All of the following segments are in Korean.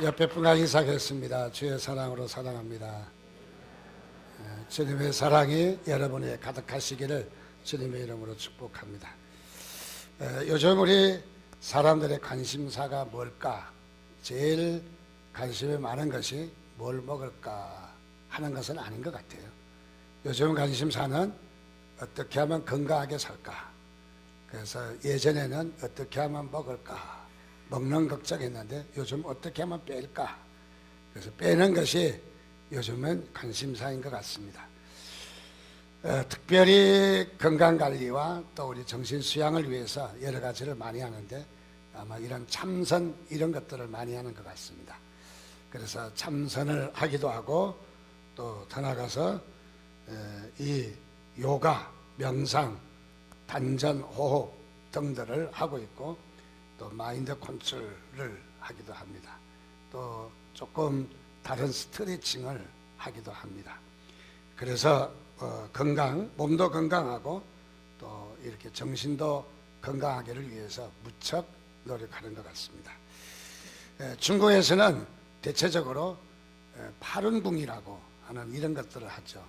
옆에 분과 인사하겠습니다. 주의 사랑으로 사랑합니다. 주님의 사랑이 여러분에 가득하시기를 주님의 이름으로 축복합니다. 요즘 우리 사람들의 관심사가 뭘까? 제일 관심이 많은 것이 뭘 먹을까 하는 것은 아닌 것 같아요. 요즘 관심사는 어떻게 하면 건강하게 살까? 그래서 예전에는 어떻게 하면 먹을까? 먹는 걱정했는데 요즘 어떻게 하면 뺄까? 그래서 빼는 것이 요즘은 관심사인 것 같습니다. 특별히 건강관리와 또 우리 정신수양을 위해서 여러 가지를 많이 하는데 아마 이런 참선 이런 것들을 많이 하는 것 같습니다. 그래서 참선을 하기도 하고 또 더 나가서 이 요가, 명상, 단전, 호흡 등들을 하고 있고 또 마인드 컨트롤을 하기도 합니다. 또 조금 다른 스트레칭을 하기도 합니다. 그래서 몸도 건강하고 또 이렇게 정신도 건강하기를 위해서 무척 노력하는 것 같습니다. 중국에서는 대체적으로 파룬궁이라고 하는 이런 것들을 하죠.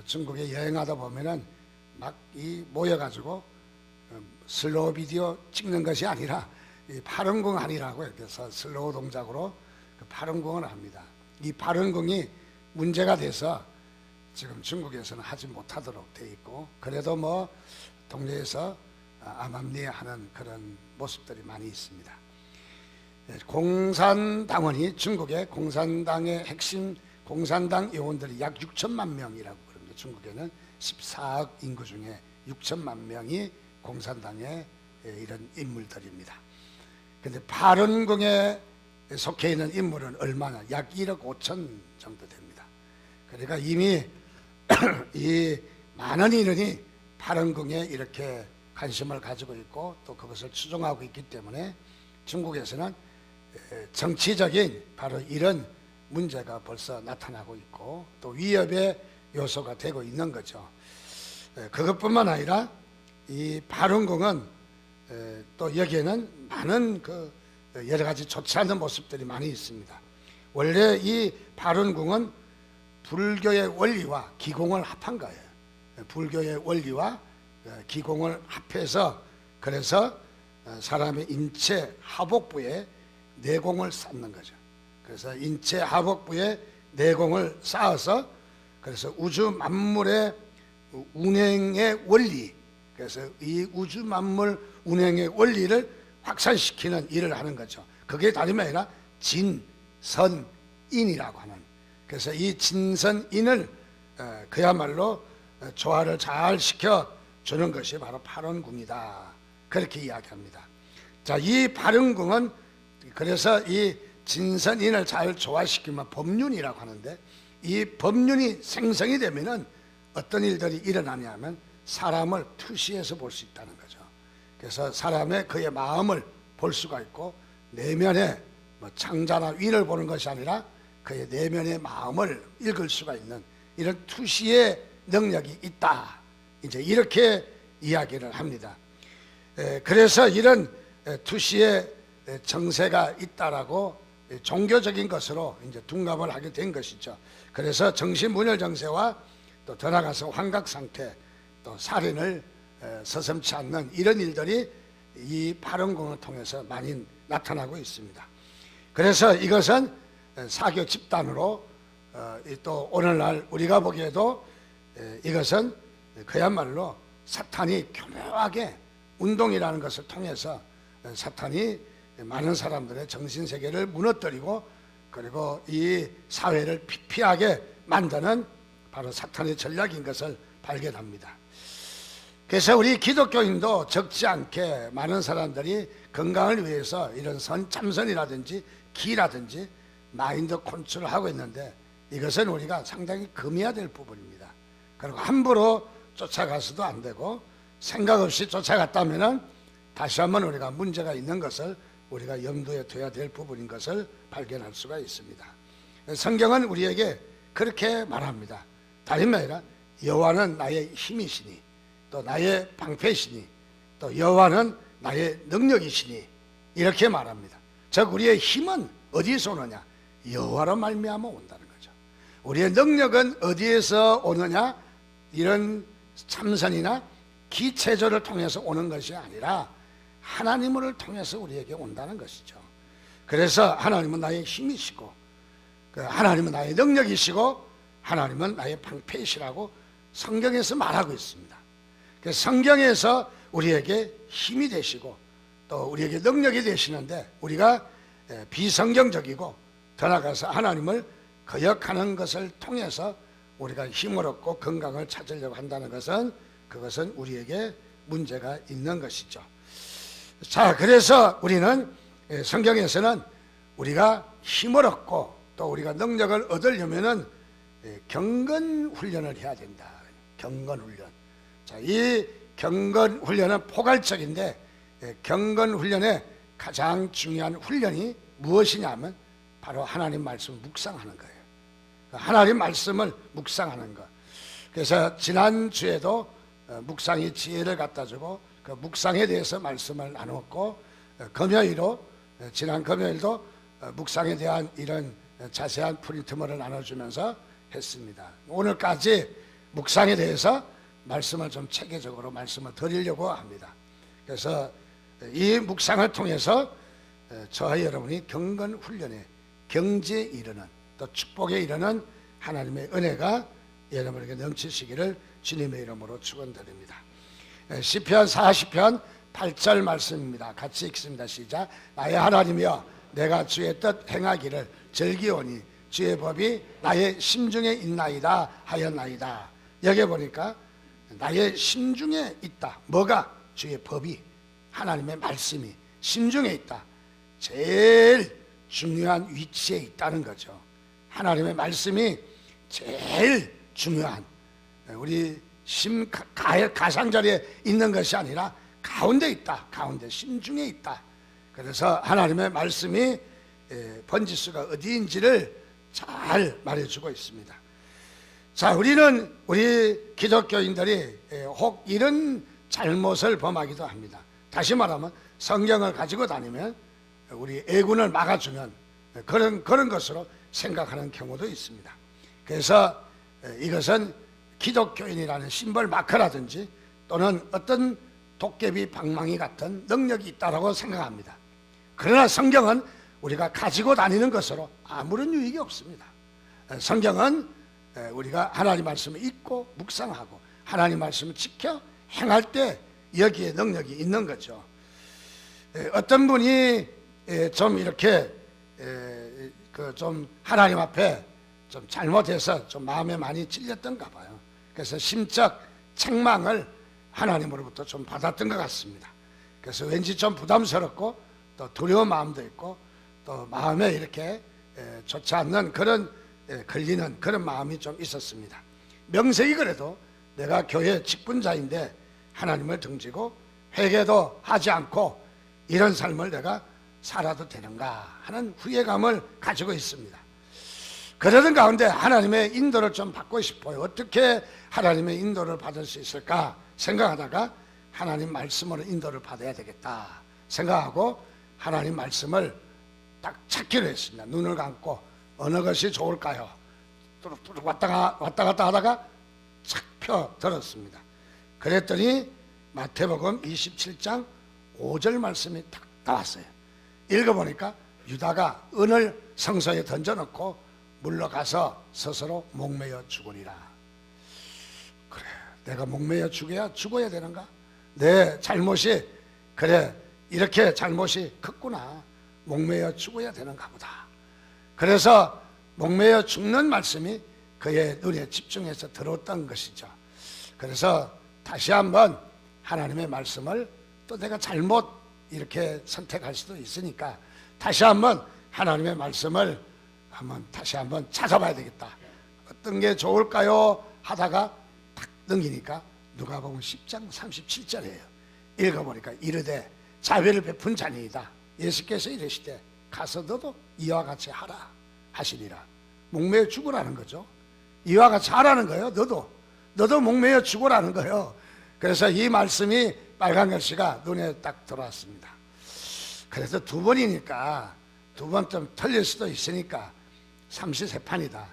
중국에 여행하다 보면은 막 모여가지고 슬로우 비디오 찍는 것이 아니라 이 파룬궁 하니라고 이렇게 해서 슬로우 동작으로 그 파룬궁을 합니다. 이 파룬궁이 문제가 돼서 지금 중국에서는 하지 못하도록 돼 있고 그래도 뭐 동네에서 암암리하는 그런 모습들이 많이 있습니다. 공산당원이 중국의 공산당의 핵심 공산당 요원들이 약 6천만 명이라고 그럽니다. 중국에는 14억 인구 중에 6천만 명이 공산당의 이런 인물들입니다. 그런데 파룬궁에 속해 있는 인물은 얼마나? 약 1억 5천 정도 됩니다. 그러니까 이미 이 많은 인원이 파룬궁에 이렇게 관심을 가지고 있고 또 그것을 추종하고 있기 때문에 중국에서는 정치적인 바로 이런 문제가 벌써 나타나고 있고 또 위협의 요소가 되고 있는 거죠. 그것뿐만 아니라 이 파룬궁은 또 여기에는 많은 그 여러 가지 좋지 않은 모습들이 많이 있습니다. 원래 이 파룬궁은 불교의 원리와 기공을 합한 거예요. 불교의 원리와 기공을 합해서 그래서 사람의 인체 하복부에 내공을 쌓는 거죠. 그래서 인체 하복부에 내공을 쌓아서 그래서 우주 만물의 운행의 원리, 그래서 이 우주 만물 운행의 원리를 확산시키는 일을 하는 거죠. 그게 다름이 아니라 진선인이라고 하는. 그래서 이 진선인을 그야말로 조화를 잘 시켜주는 것이 바로 파룬궁이다. 그렇게 이야기합니다. 자, 이 파룬궁은 그래서 이 진선인을 잘 조화시키면 법륜이라고 하는데 이 법륜이 생성이 되면은 어떤 일들이 일어나냐면 사람을 투시해서 볼 수 있다는 거죠. 그래서 사람의 그의 마음을 볼 수가 있고 내면의 뭐 창자나 위를 보는 것이 아니라 그의 내면의 마음을 읽을 수가 있는 이런 투시의 능력이 있다. 이제 이렇게 이야기를 합니다. 그래서 이런 투시의 정세가 있다라고 종교적인 것으로 이제 둔갑을 하게 된 것이죠. 그래서 정신분열 정세와 또 더 나아가서 환각 상태, 또 살인을 서슴지 않는 이런 일들이 이 파룬궁을 통해서 많이 나타나고 있습니다. 그래서 이것은 사교 집단으로 또 오늘날 우리가 보기에도 이것은 그야말로 사탄이 교묘하게 운동이라는 것을 통해서 사탄이 많은 사람들의 정신세계를 무너뜨리고 그리고 이 사회를 피폐하게 만드는 바로 사탄의 전략인 것을 발견합니다. 그래서 우리 기독교인도 적지 않게 많은 사람들이 건강을 위해서 이런 참선이라든지 기라든지 마인드 컨트롤을 하고 있는데 이것은 우리가 상당히 금해야 될 부분입니다. 그리고 함부로 쫓아가서도 안 되고 생각 없이 쫓아갔다면 다시 한번 우리가 문제가 있는 것을 우리가 염두에 둬야 될 부분인 것을 발견할 수가 있습니다. 성경은 우리에게 그렇게 말합니다. 다름이 아니라 여호와는 나의 힘이시니 또 나의 방패시니 또 여호와는 나의 능력이시니 이렇게 말합니다. 즉 우리의 힘은 어디서 오느냐? 여호와로 말미암아 온다는 거죠. 우리의 능력은 어디에서 오느냐? 이런 참선이나 기체조를 통해서 오는 것이 아니라 하나님을 통해서 우리에게 온다는 것이죠. 그래서 하나님은 나의 힘이시고, 하나님은 나의 능력이시고, 하나님은 나의 방패이시라고 성경에서 말하고 있습니다. 그래서 성경에서 우리에게 힘이 되시고 또 우리에게 능력이 되시는데, 우리가 비성경적이고 더 나아가서 하나님을 거역하는 것을 통해서 우리가 힘을 얻고 건강을 찾으려고 한다는 것은, 그것은 우리에게 문제가 있는 것이죠. 자, 그래서 우리는 성경에서는 우리가 힘을 얻고 또 우리가 능력을 얻으려면은 경건 훈련을 해야 된다. 경건 훈련. 자, 이 경건 훈련은 포괄적인데, 경건 훈련의 가장 중요한 훈련이 무엇이냐면 바로 하나님 말씀을 묵상하는 거예요. 하나님 말씀을 묵상하는 것. 그래서 지난주에도 묵상이 지혜를 갖다 주고 그 묵상에 대해서 말씀을 나눴고, 금요일도 지난 금요일도 묵상에 대한 이런 자세한 프린트물을 나눠주면서 했습니다. 오늘까지 묵상에 대해서 말씀을 좀 체계적으로 말씀을 드리려고 합니다. 그래서 이 묵상을 통해서 저와 여러분이 경건 훈련에 경지에 이르는, 또 축복에 이르는 하나님의 은혜가 여러분에게 넘치시기를 주님의 이름으로 축원드립니다. 시편 40편 8절 말씀입니다. 같이 읽습니다. 시작. 나의 하나님이여, 내가 주의 뜻 행하기를 즐기오니 주의 법이 나의 심중에 있나이다 하였나이다. 여기 보니까 나의 심중에 있다. 뭐가? 주의 법이, 하나님의 말씀이 심중에 있다. 제일 중요한 위치에 있다는 거죠. 하나님의 말씀이 제일 중요한, 우리 가상자리에 있는 것이 아니라 가운데 있다. 가운데 심중에 있다. 그래서 하나님의 말씀이 번지수가 어디인지를 잘 말해주고 있습니다. 자, 우리 기독교인들이 혹 이런 잘못을 범하기도 합니다. 다시 말하면 성경을 가지고 다니면 우리 애군을 막아주면 그런 것으로 생각하는 경우도 있습니다. 그래서 이것은 기독교인이라는 심벌 마크라든지 또는 어떤 도깨비 방망이 같은 능력이 있다고 생각합니다. 그러나 성경은 우리가 가지고 다니는 것으로 아무런 유익이 없습니다. 성경은 우리가 하나님 말씀을 읽고 묵상하고 하나님 말씀을 지켜 행할 때 여기에 능력이 있는 거죠. 어떤 분이 좀 이렇게 좀 하나님 앞에 좀 잘못해서 좀 마음에 많이 찔렸던가 봐요. 그래서 심적 책망을 하나님으로부터 좀 받았던 것 같습니다. 그래서 왠지 좀 부담스럽고 또 두려운 마음도 있고 또 마음에 이렇게 좋지 않는 그런 걸리는 그런 마음이 좀 있었습니다. 명색이 그래도 내가 교회 직분자인데 하나님을 등지고 회개도 하지 않고 이런 삶을 내가 살아도 되는가 하는 후회감을 가지고 있습니다. 그러던 가운데 하나님의 인도를 좀 받고 싶어요. 어떻게 하나님의 인도를 받을 수 있을까 생각하다가 하나님 말씀으로 인도를 받아야 되겠다 생각하고 하나님 말씀을 딱 찾기로 했습니다. 눈을 감고 어느 것이 좋을까요? 뚜룩뚜룩 왔다 갔다 하다가 착 펴 들었습니다. 그랬더니 마태복음 27장 5절 말씀이 딱 나왔어요. 읽어보니까 유다가 은을 성소에 던져놓고 물러가서 스스로 목매어 죽으리라. 그래, 내가 목매어 죽어야 되는가? 내 잘못이 그래 이렇게 잘못이 컸구나. 목매어 죽어야 되는가 보다. 그래서 목매어 죽는 말씀이 그의 눈에 집중해서 들었던 것이죠. 그래서 다시 한번 하나님의 말씀을 또 내가 잘못 이렇게 선택할 수도 있으니까 다시 한번 하나님의 말씀을 다시 한번 찾아봐야 되겠다. 어떤 게 좋을까요? 하다가 딱 넘기니까 누가복음 10장 37절이에요. 읽어보니까 이르되 자비를 베푼 자니이다. 예수께서 이르시되 가서 너도 이와 같이 하라 하시니라. 목매어 죽으라는 거죠. 이와 같이 하라는 거예요. 너도 목매어 죽으라는 거예요. 그래서 이 말씀이 빨간 글씨가 눈에 딱 들어왔습니다. 그래서 두 번이니까 두 번 좀 틀릴 수도 있으니까 삼시세판이다.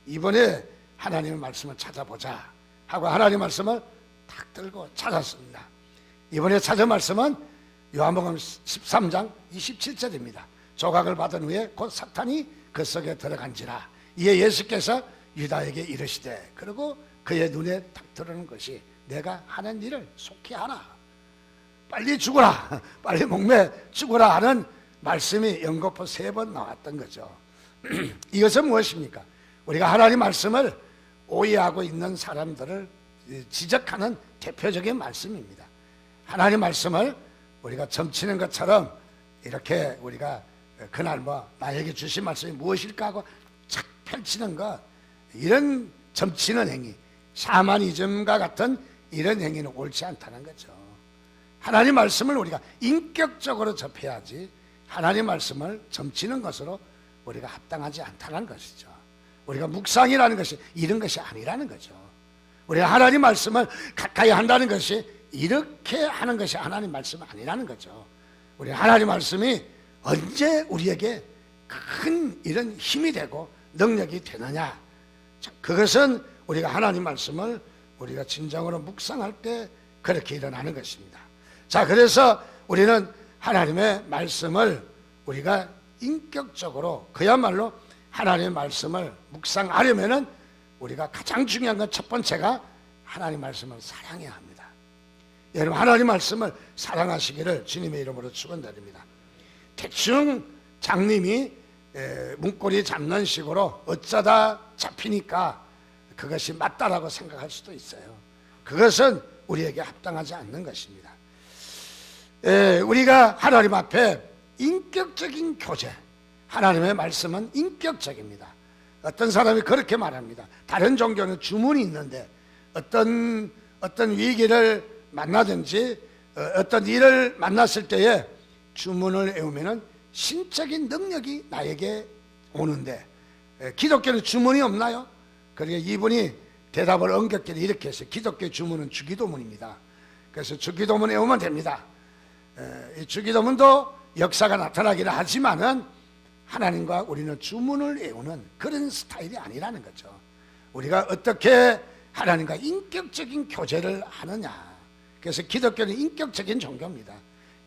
이번에 하나님의 말씀을 찾아보자 하고 하나님의 말씀을 탁 들고 찾았습니다. 이번에 찾은 말씀은 요한복음 13장 27절입니다. 조각을 받은 후에 곧 사탄이 그 속에 들어간지라. 이에 예수께서 유다에게 이르시되, 그리고 그의 눈에 딱 들어오는 것이 내가 하는 일을 속히 하라. 빨리 죽어라. 빨리 목매 죽어라 하는 말씀이 연거푸 3번 나왔던 거죠. 이것은 무엇입니까? 우리가 하나님 말씀을 오해하고 있는 사람들을 지적하는 대표적인 말씀입니다. 하나님 말씀을 우리가 점치는 것처럼 이렇게 우리가 그날 나에게 주신 말씀이 무엇일까 하고 착 펼치는 것, 이런 점치는 행위, 샤머니즘과 같은 이런 행위는 옳지 않다는 거죠. 하나님 말씀을 우리가 인격적으로 접해야지 하나님 말씀을 점치는 것으로 우리가 합당하지 않다는 것이죠. 우리가 묵상이라는 것이 이런 것이 아니라는 거죠. 우리가 하나님 말씀을 가까이 한다는 것이 이렇게 하는 것이 하나님 말씀이 아니라는 거죠. 우리 하나님 말씀이 언제 우리에게 큰 이런 힘이 되고 능력이 되느냐, 그것은 우리가 하나님 말씀을 우리가 진정으로 묵상할 때 그렇게 일어나는 것입니다. 자, 그래서 우리는 하나님의 말씀을 우리가 인격적으로, 그야말로 하나님의 말씀을 묵상하려면은 우리가 가장 중요한 건 첫 번째가 하나님 말씀을 사랑해야 합니다. 여러분, 하나님 말씀을 사랑하시기를 주님의 이름으로 축원드립니다. 대충 장님이 문고리 잡는 식으로 어쩌다 잡히니까 그것이 맞다라고 생각할 수도 있어요. 그것은 우리에게 합당하지 않는 것입니다. 우리가 하나님 앞에 인격적인 교제, 하나님의 말씀은 인격적입니다. 어떤 사람이 그렇게 말합니다. 다른 종교는 주문이 있는데 어떤 위기를 만나든지 어떤 일을 만났을 때에 주문을 외우면은 신적인 능력이 나에게 오는데, 기독교는 주문이 없나요? 그러니까 이분이 대답을 엄격하게 이렇게 했어요. 기독교의 주문은 주기도문입니다. 그래서 주기도문 외우면 됩니다. 이 주기도문도 역사가 나타나기는 하지만은 하나님과 우리는 주문을 외우는 그런 스타일이 아니라는 거죠. 우리가 어떻게 하나님과 인격적인 교제를 하느냐. 그래서 기독교는 인격적인 종교입니다.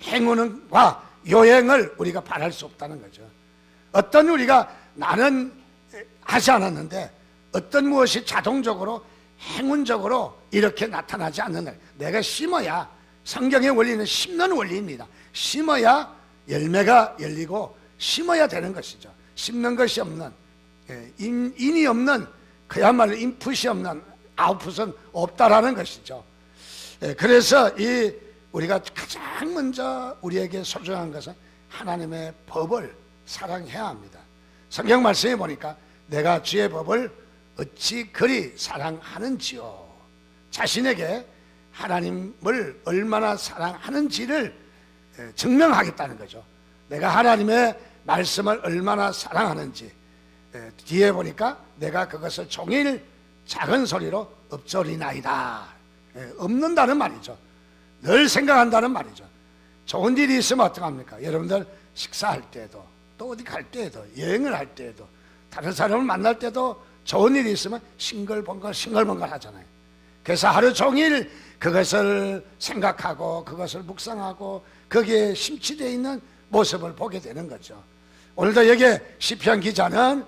행운과 요행을 우리가 바랄 수 없다는 거죠. 어떤 우리가 나는 하지 않았는데 어떤 무엇이 자동적으로 행운적으로 이렇게 나타나지 않는 날, 내가 심어야, 성경의 원리는 심는 원리입니다. 심어야 열매가 열리고 심어야 되는 것이죠. 심는 것이 없는, 인이 없는, 그야말로 인풋이 없는 아웃풋은 없다라는 것이죠. 그래서 우리가 가장 먼저 우리에게 소중한 것은 하나님의 법을 사랑해야 합니다. 성경 말씀에 보니까 내가 주의 법을 어찌 그리 사랑하는지요. 자신에게 하나님을 얼마나 사랑하는지를 증명하겠다는 거죠. 내가 하나님의 말씀을 얼마나 사랑하는지, 뒤에 보니까 내가 그것을 종일 작은 소리로 읊조리나이다. 읊는다는 말이죠. 늘 생각한다는 말이죠. 좋은 일이 있으면 어떡합니까? 여러분들 식사할 때도, 또 어디 갈 때에도, 여행을 할 때에도, 다른 사람을 만날 때도 좋은 일이 있으면 싱글벙글 하잖아요. 그래서 하루 종일 그것을 생각하고 그것을 묵상하고 거기에 심취되어 있는 모습을 보게 되는 거죠. 오늘도 여기에 시편 기자는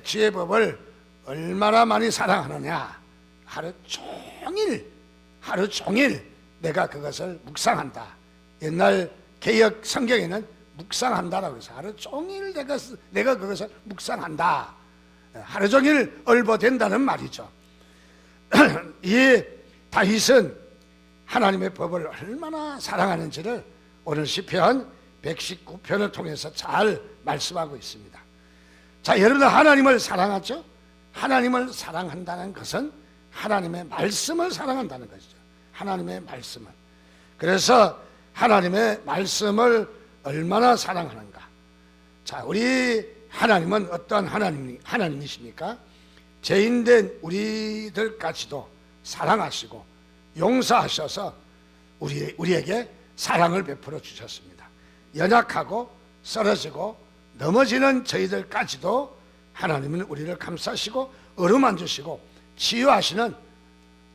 주의 법을 얼마나 많이 사랑하느냐, 하루 종일 내가 그것을 묵상한다. 옛날 개역 성경에는 묵상한다라고 해서 하루 종일 내가 그것을 묵상한다. 하루 종일 얼버된다는 말이죠. 이 다윗은 하나님의 법을 얼마나 사랑하는지를 오늘 시편 119편을 통해서 잘 말씀하고 있습니다. 자, 여러분들 하나님을 사랑하죠? 하나님을 사랑한다는 것은 하나님의 말씀을 사랑한다는 것이죠. 하나님의 말씀을. 그래서 하나님의 말씀을 얼마나 사랑하는가. 자, 우리 하나님은 어떠한 하나님이십니까? 죄인된 우리들까지도 사랑하시고 용서하셔서 우리에게 사랑을 베풀어 주셨습니다. 연약하고 쓰러지고 넘어지는 저희들까지도 하나님은 우리를 감싸시고 어루만 주시고 치유하시는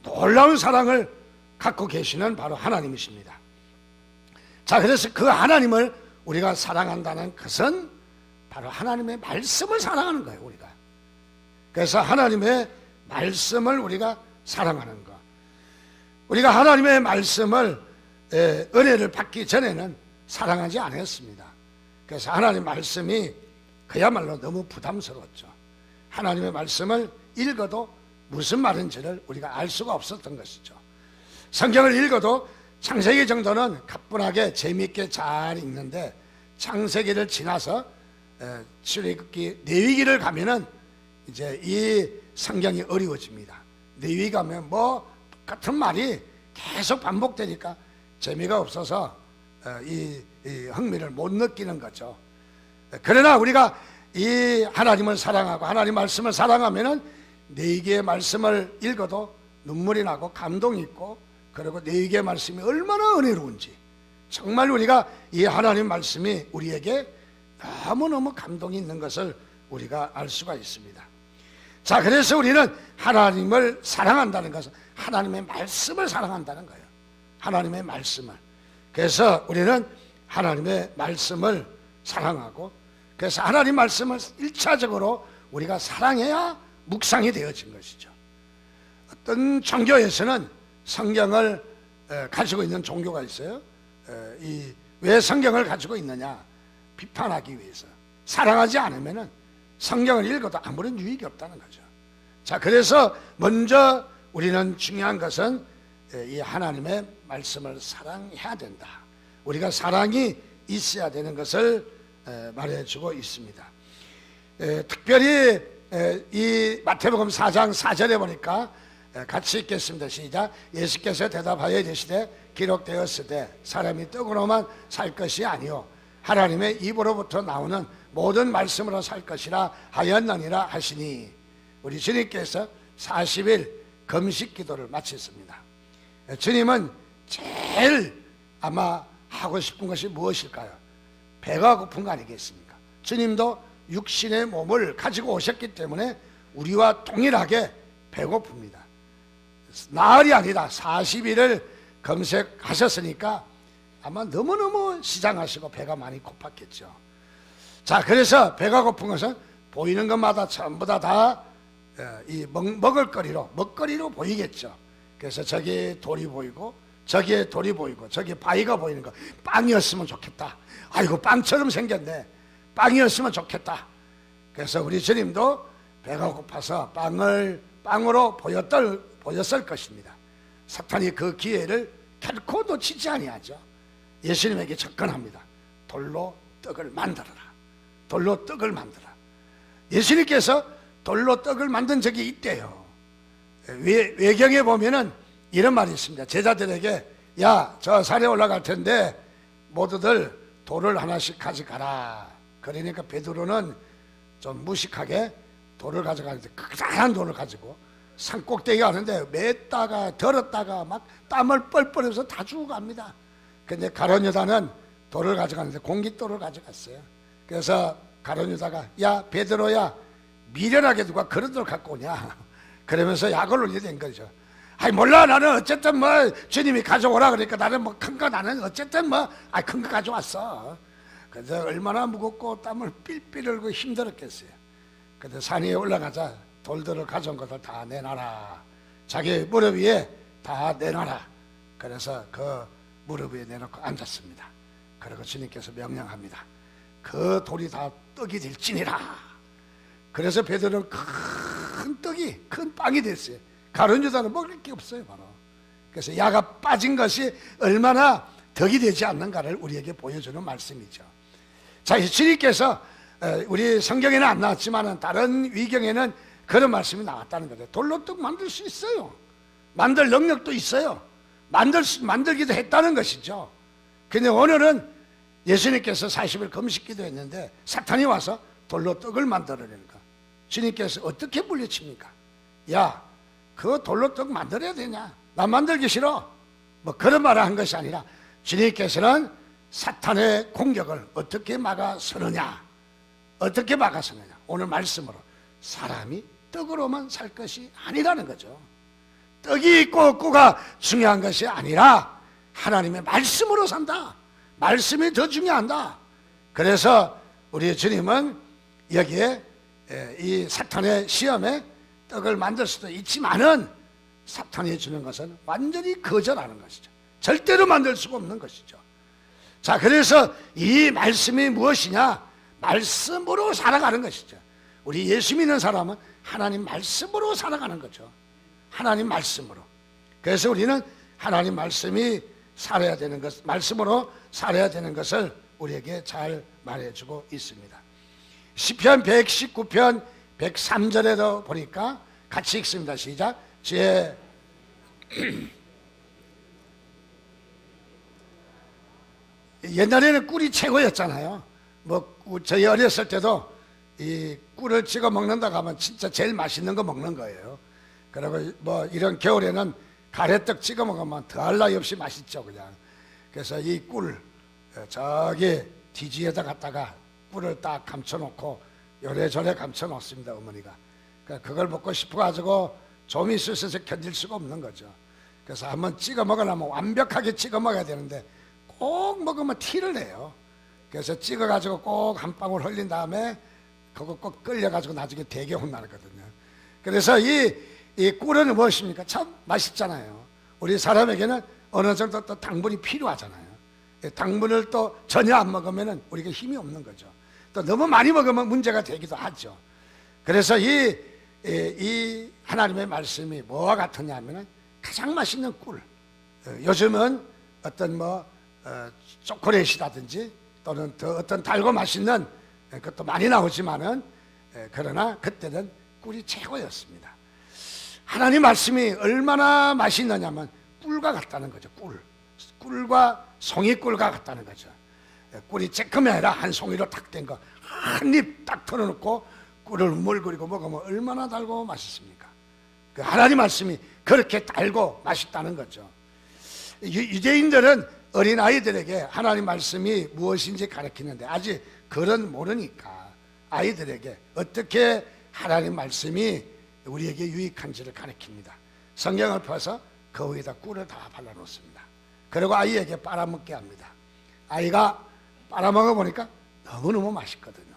놀라운 사랑을 갖고 계시는 바로 하나님이십니다. 자, 그래서 그 하나님을 우리가 사랑한다는 것은 바로 하나님의 말씀을 사랑하는 거예요, 우리가. 그래서 하나님의 말씀을 우리가 사랑하는 것. 우리가 하나님의 말씀을 은혜를 받기 전에는 사랑하지 않았습니다. 그래서 하나님의 말씀이 그야말로 너무 부담스러웠죠. 하나님의 말씀을 읽어도 무슨 말인지를 우리가 알 수가 없었던 것이죠. 성경을 읽어도 창세기 정도는 가뿐하게 재미있게 잘 읽는데 창세기를 지나서 출애굽기 레위기를 가면은 이제 이 성경이 어려워집니다. 레위기 가면 뭐 같은 말이 계속 반복되니까 재미가 없어서 이 흥미를 못 느끼는 거죠. 그러나 우리가 이 하나님을 사랑하고 하나님 말씀을 사랑하면은 레위기의 말씀을 읽어도 눈물이 나고 감동이 있고, 그리고 레위기의 말씀이 얼마나 은혜로운지 정말 우리가 이 하나님 말씀이 우리에게 너무너무 감동이 있는 것을 우리가 알 수가 있습니다. 자, 그래서 우리는 하나님을 사랑한다는 것은 하나님의 말씀을 사랑한다는 거예요. 하나님의 말씀을. 그래서 우리는 하나님의 말씀을 사랑하고, 그래서 하나님 말씀을 1차적으로 우리가 사랑해야 묵상이 되어진 것이죠. 어떤 종교에서는 성경을 가지고 있는 종교가 있어요. 왜 성경을 가지고 있느냐? 비판하기 위해서. 사랑하지 않으면 성경을 읽어도 아무런 유익이 없다는 거죠. 자, 그래서 먼저 우리는 중요한 것은 이 하나님의 말씀을 사랑해야 된다. 우리가 사랑이 있어야 되는 것을 말해주고 있습니다. 특별히 이 마태복음 4장 4절에 보니까 같이 읽겠습니다. 시작. 예수께서 대답하여 이르시되 기록되었으되 사람이 떡으로만 살 것이 아니요 하나님의 입으로부터 나오는 모든 말씀으로 살 것이라 하였느니라 하시니, 우리 주님께서 40일 금식 기도를 마쳤습니다. 주님은 제일 아마 하고 싶은 것이 무엇일까요? 배가 고픈 거 아니겠습니까? 주님도 육신의 몸을 가지고 오셨기 때문에 우리와 동일하게 배고픕니다. 나흘이 아니라 40일을 금식하셨으니까 아마 너무너무 시장하시고 배가 많이 고팠겠죠. 자, 그래서 배가 고픈 것은 보이는 것마다 전부 다 이 먹거리로 보이겠죠. 그래서 저기 돌이 보이고 저기에 돌이 보이고 저기 바위가 보이는 거, 빵이었으면 좋겠다. 아이고, 빵처럼 생겼네. 빵이었으면 좋겠다. 그래서 우리 주님도 배가 고파서 빵으로 보였을 것입니다. 사탄이 그 기회를 결코 놓치지 아니하죠. 예수님에게 접근합니다. 돌로 떡을 만들어라. 돌로 떡을 만들어라. 예수님께서 돌로 떡을 만든 적이 있대요. 외경에 보면은 이런 말이 있습니다. 제자들에게, 야, 저 산에 올라갈 텐데 모두들 돌을 하나씩 가져가라. 그러니까 베드로는 좀 무식하게 돌을 가져가는데 크다란 돌을 가지고 산꼭대기 가는데 맸다가 덜었다가 막 땀을 뻘뻘 흘려서 다 죽어 갑니다. 근데 가룟 유다는 돌을 가져가는데 공깃돌을 가져갔어요. 그래서 가룟 유다가, 야, 베드로야, 미련하게 누가 그런 돌 갖고 오냐? 그러면서 약을 올리게 된 거죠. 아이, 몰라, 나는 어쨌든 뭐 주님이 가져오라 그러니까 나는 뭐 큰 거, 나는 어쨌든 뭐 큰 거 가져왔어. 그래서 얼마나 무겁고 땀을 삘삘 흘고 힘들었겠어요. 근데 산 위에 올라가자 돌들을 가져온 것을 다 내놔라. 자기 무릎 위에 다 내놔라. 그래서 그 무릎 위에 내놓고 앉았습니다. 그리고 주님께서 명령합니다. 그 돌이 다 떡이 될지니라. 그래서 베드로는 큰 빵이 됐어요. 가룟 유다는 먹을 게 없어요, 바로. 그래서 야가 빠진 것이 얼마나 덕이 되지 않는가를 우리에게 보여주는 말씀이죠. 자, 주님께서 우리 성경에는 안 나왔지만 다른 위경에는 그런 말씀이 나왔다는 거죠. 돌로 떡 만들 수 있어요. 만들 능력도 있어요. 만들기도 했다는 것이죠. 근데 오늘은 예수님께서 40일 금식 기도했는데 사탄이 와서 돌로 떡을 만들어내니까 주님께서 어떻게 물리칩니까? 야, 그 돌로 떡 만들어야 되냐? 나 만들기 싫어. 뭐 그런 말을 한 것이 아니라 주님께서는 사탄의 공격을 어떻게 막아서느냐? 어떻게 막아서느냐? 오늘 말씀으로 사람이 떡으로만 살 것이 아니라는 거죠. 떡이 있고 없고가 중요한 것이 아니라 하나님의 말씀으로 산다. 말씀이 더 중요한다. 그래서 우리 주님은 여기에 이 사탄의 시험에 떡을 만들 수도 있지만은 사탄이 주는 것은 완전히 거절하는 것이죠. 절대로 만들 수가 없는 것이죠. 자, 그래서 이 말씀이 무엇이냐? 말씀으로 살아가는 것이죠. 우리 예수 믿는 사람은 하나님 말씀으로 살아가는 거죠. 하나님 말씀으로. 그래서 우리는 하나님 말씀이 살아야 되는 것, 말씀으로 살아야 되는 것을 우리에게 잘 말해주고 있습니다. 시편 119편 103절에도 보니까 같이 읽습니다. 시작. 옛날에는 꿀이 최고였잖아요. 저희 어렸을 때도 이 꿀을 찍어 먹는다고 하면 진짜 제일 맛있는 거 먹는 거예요. 그리고 이런 겨울에는 가래떡 찍어 먹으면 더할 나위 없이 맛있죠, 그냥. 그래서 이 꿀 저기 뒤지에다 갖다가 꿀을 딱 감춰놓고 요래저래 감춰놓습니다, 어머니가. 그걸 먹고 싶어가지고 좀이 있어서 견딜 수가 없는 거죠. 그래서 한번 찍어 먹으려면 완벽하게 찍어 먹어야 되는데 꼭 먹으면 티를 내요. 그래서 찍어가지고 꼭 한 방울 흘린 다음에 그거 꼭 끌려가지고 나중에 되게 혼나거든요. 그래서 이 꿀은 무엇입니까? 참 맛있잖아요. 우리 사람에게는 어느 정도 또 당분이 필요하잖아요. 당분을 또 전혀 안 먹으면 우리가 힘이 없는 거죠. 또 너무 많이 먹으면 문제가 되기도 하죠. 그래서 이 하나님의 말씀이 뭐와 같으냐 하면 가장 맛있는 꿀. 요즘은 어떤 초콜릿이라든지 또는 더 어떤 달고 맛있는 것도 많이 나오지만은 그러나 그때는 꿀이 최고였습니다. 하나님 말씀이 얼마나 맛있느냐면 꿀과 같다는 거죠. 꿀과 송이꿀과 같다는 거죠. 꿀이 쬐끔이 아니라 한 송이로 탁 된 거 한 입 딱 털어놓고 꿀을 우물거리고 먹으면 얼마나 달고 맛있습니까? 그 하나님 말씀이 그렇게 달고 맛있다는 거죠. 유대인들은 어린 아이들에게 하나님 말씀이 무엇인지 가르치는데 아직 그런 모르니까 아이들에게 어떻게 하나님 말씀이 우리에게 유익한지를 가르칩니다. 성경을 펴서 그 위에다 꿀을 다 발라놓습니다. 그리고 아이에게 빨아먹게 합니다. 아이가 빨아먹어 보니까 너무너무 맛있거든요.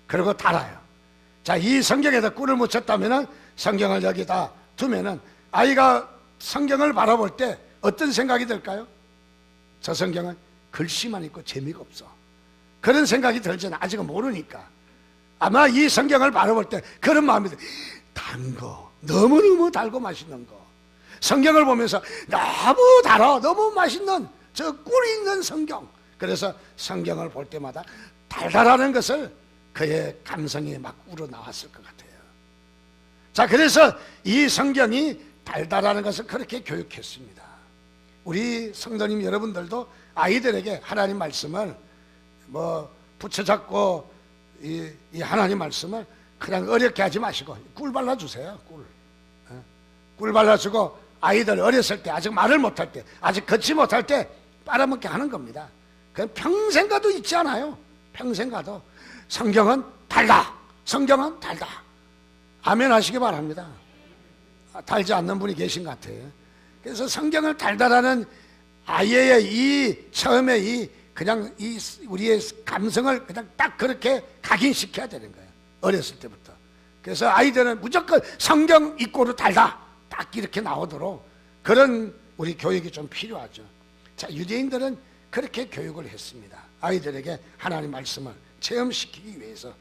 그리고 달아요. 자, 이 성경에다 꿀을 묻혔다면은 성경을 여기다 두면은 아이가 성경을 바라볼 때 어떤 생각이 들까요? 저 성경은 글씨만 있고 재미가 없어. 그런 생각이 들지는 아직은 모르니까 아마 이 성경을 바라볼 때 그런 마음이 들어요. 단 거, 너무너무 달고 맛있는 거. 성경을 보면서 너무 달아, 너무 맛있는 저 꿀이 있는 성경. 그래서 성경을 볼 때마다 달달하는 것을 그의 감성이 막 우러나왔을 것 같아요. 자, 그래서 이 성경이 달달하는 것을 그렇게 교육했습니다. 우리 성도님 여러분들도 아이들에게 하나님 말씀을 붙여잡고 이 하나님 말씀을 그냥 어렵게 하지 마시고 꿀 발라주세요. 꿀 발라주고 아이들 어렸을 때 아직 말을 못할 때 아직 걷지 못할 때 빨아먹게 하는 겁니다. 그건 평생 가도 있지 않아요. 평생 가도 성경은 달다. 성경은 달다. 아멘 하시기 바랍니다. 달지 않는 분이 계신 것 같아요. 그래서 성경을 달달하는 아이의 처음에 그냥 우리의 감성을 그냥 딱 그렇게 각인시켜야 되는 거예요. 어렸을 때부터. 그래서 아이들은 무조건 성경 읽고도 달다. 딱 이렇게 나오도록 그런 우리 교육이 좀 필요하죠. 자, 유대인들은 그렇게 교육을 했습니다. 아이들에게 하나님 말씀을 체험시키기 위해서.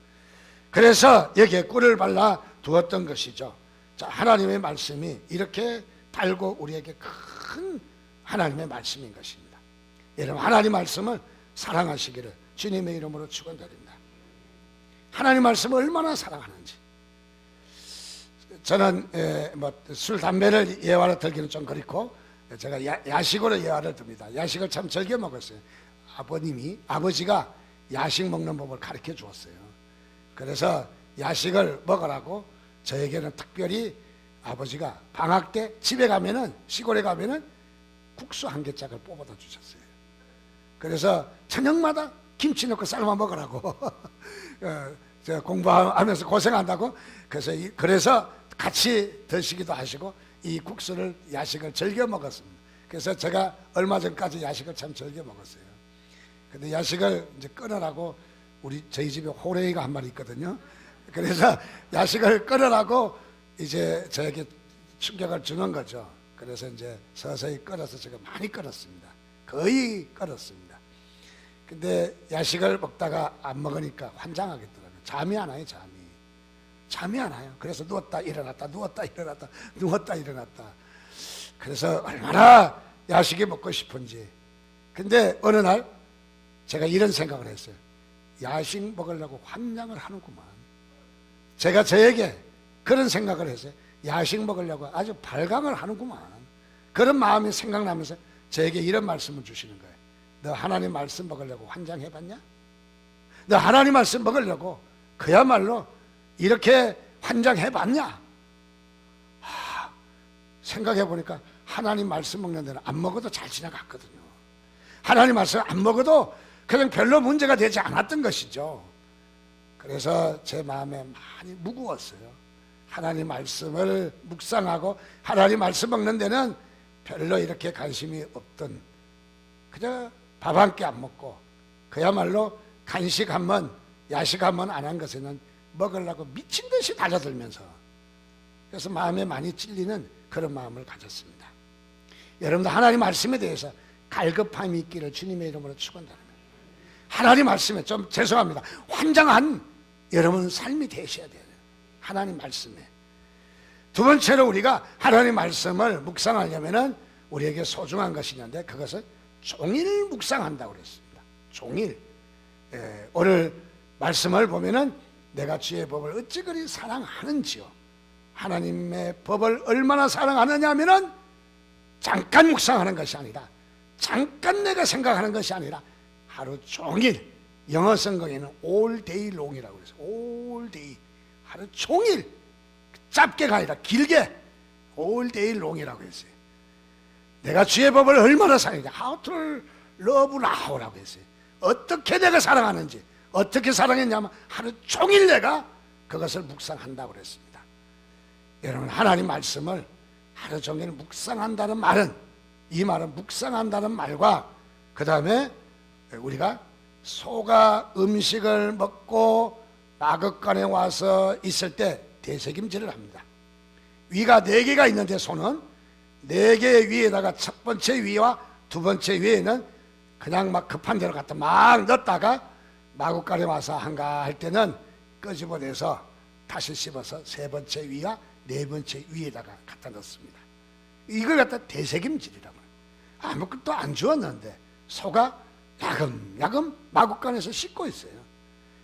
그래서 여기에 꿀을 발라 두었던 것이죠. 자, 하나님의 말씀이 이렇게 달고 우리에게 큰 하나님의 말씀인 것입니다. 여러분, 하나님 말씀을 사랑하시기를 주님의 이름으로 축원드립니다. 하나님 말씀을 얼마나 사랑하는지. 저는 술, 담배를 예화로 들기는 좀 그렇고 제가 야식으로 예화를 듭니다. 야식을 참 즐겨 먹었어요. 아버지가 야식 먹는 법을 가르쳐 주었어요. 그래서 야식을 먹으라고 저에게는 특별히 아버지가 방학 때 집에 가면은 시골에 가면은 국수 한 개짝을 뽑아다 주셨어요. 그래서 저녁마다 김치 넣고 삶아 먹으라고 저 공부하면서 고생한다고 그래서 같이 드시기도 하시고 이 국수를 야식을 즐겨 먹었습니다. 그래서 제가 얼마 전까지 야식을 참 즐겨 먹었어요. 근데 야식을 이제 끊으라고 저희 집에 호랭이가 한 마리 있거든요. 그래서 야식을 끊으라고 이제 저에게 충격을 주는 거죠. 그래서 이제 서서히 끊어서 제가 많이 끊었습니다. 거의 끊었습니다. 근데 야식을 먹다가 안 먹으니까 환장하겠더라고요. 잠이 안 와요, 잠이 안 와요. 그래서 누웠다 일어났다 누웠다 일어났다 누웠다 일어났다. 그래서 얼마나 야식이 먹고 싶은지. 근데 어느 날 제가 이런 생각을 했어요. 야식 먹으려고 환장을 하는구만. 제가 저에게 그런 생각을 했어요. 야식 먹으려고 아주 발광을 하는구만. 그런 마음이 생각나면서 저에게 이런 말씀을 주시는 거예요. 너 하나님 말씀 먹으려고 환장해봤냐? 너 하나님 말씀 먹으려고 그야말로 이렇게 환장해봤냐? 생각해보니까 하나님 말씀 먹는 데는 안 먹어도 잘 지나갔거든요. 하나님 말씀 안 먹어도 그냥 별로 문제가 되지 않았던 것이죠. 그래서 제 마음에 많이 무거웠어요. 하나님 말씀을 묵상하고 하나님 말씀 먹는 데는 별로 이렇게 관심이 없던, 그저 밥 한 끼 안 먹고 그야말로 간식 한 번, 야식 한 번 안 한 것에는 먹으려고 미친 듯이 달려들면서, 그래서 마음에 많이 찔리는 그런 마음을 가졌습니다. 여러분도 하나님 말씀에 대해서 갈급함이 있기를 주님의 이름으로 축원드립니다. 하나님 말씀에, 좀 죄송합니다, 환장한 여러분 삶이 되셔야 돼요. 하나님 말씀에. 두 번째로 우리가 하나님 말씀을 묵상하려면은 우리에게 소중한 것이 있는데, 그것은 종일 묵상한다고 그랬습니다. 종일. 오늘 말씀을 보면은 내가 주의 법을 어찌 그리 사랑하는지요. 하나님의 법을 얼마나 사랑하느냐 하면은 잠깐 묵상하는 것이 아니라, 잠깐 내가 생각하는 것이 아니라 하루 종일, 영어 성경에는 all day long이라고 그랬어요. all day, 하루 종일, 짧게가 아니라 길게 all day long이라고 했어요. 내가 주의 법을 얼마나 사랑하는지, how to love now라고 했어요. 어떻게 내가 사랑하는지, 어떻게 사랑했냐면 하루 종일 내가 그것을 묵상한다고 그랬습니다. 여러분, 하나님 말씀을 하루 종일 묵상한다는 말은, 이 말은 묵상한다는 말과 그 다음에 우리가 소가 음식을 먹고 마극간에 와서 있을 때 되새김질을 합니다. 위가 4개가 있는데 소는 4개의 위에다가 첫 번째 위와 두 번째 위에는 그냥 막 급한 대로 갖다 막 넣었다가 마구간에 와서 한가할 때는 끄집어내서 다시 씹어서 세 번째 위와 네 번째 위에다가 갖다 넣습니다. 이걸 갖다 되새김질이라고 해요. 아무것도 안 주었는데 소가 야금야금 마구간에서 씹고 있어요.